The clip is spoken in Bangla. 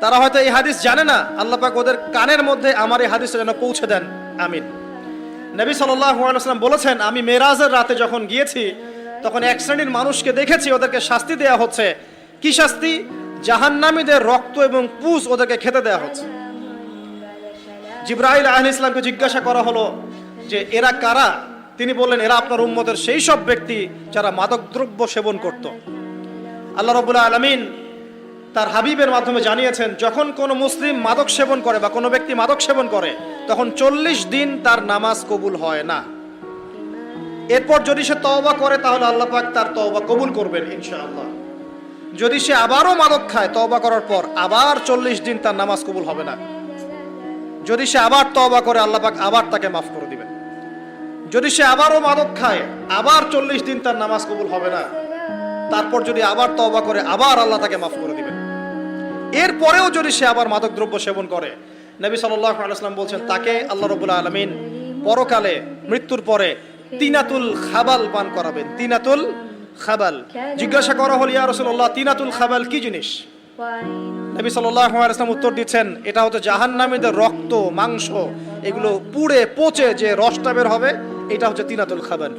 তারা হয়তো এই হাদিস জানে না, আল্লাহ পাক ওদের কানের মধ্যে আমার এই হাদিসটা যেন পৌঁছে দেন, আমিন। নবী সাল্লাল্লাহু আলাইহি ওয়াসাল্লাম বলেছেন, আমি মেরাজের রাতে যখন গিয়েছি তখন এক শ্রেণীর মানুষকে দেখেছি, ওদেরকে শাস্তি দেয়া হচ্ছে। কি শাস্তি? জাহান্নামীদের রক্ত এবং পুঁজ ওদেরকে খেতে দেয়া হচ্ছে। জিবরাইল আলাইহিস সালামকে জিজ্ঞাসা করা হলো যে এরা কারা? তিনি বললেন, এরা আপনার উম্মতের সেই সব ব্যক্তি যারা মাদকদ্রব্য সেবন করত। আল্লাহ রাব্বুল আলামিন তার হাবিবের মাধ্যমে জানিয়েছেন, যখন কোনো মুসলিম মাদক সেবন করে বা কোনো ব্যক্তি মাদক সেবন করে তখন 40 দিন তার নামাজ কবুল হয় না। এরপর যদি সে তওবা করে তাহলে আল্লাহ পাক তার তওবা কবুল করবেন ইনশাআল্লাহ। যদি সে আবারও মাদক খায় তওবা করার পর, আবার 40 দিন তার নামাজ কবুল হবে না। যদি সে আবার তওবা করে আল্লাহ পাক আবার তাকে মাফ করে দিবেন। যদি সে আবারও মাদক খায় আবার 40 দিন তার নামাজ কবুল হবে না। তারপর যদি আবার তওবা করে আবার আল্লাহ তাকে মাফ করে দিবেন। এরপরেও যদি সে আবার মাদক দ্রব্য সেবন করে, নবী সাল্লাল্লাহু আলাইহি ওয়াসাল্লাম বলছেন তাকে আল্লাহ রাব্বুল আলামিন পরকালে মৃত্যুর পরে তিনাতুল খাবাল পান করাবেন। তিনাতুল খাবাল। জিজ্ঞাসা করা হল, ইয়া রাসূলুল্লাহ, তিনাতুল খাবাল কি জিনিস? নবী সাল্লাল্লাহু আলাইহি ওয়াসাল্লাম উত্তর দিচ্ছেন, এটা হচ্ছে জাহান্নামীদের রক্ত, মাংস, এগুলো পুড়ে পচে যে রসটা বের হবে, এটা হচ্ছে তিনাতুল খাবাল।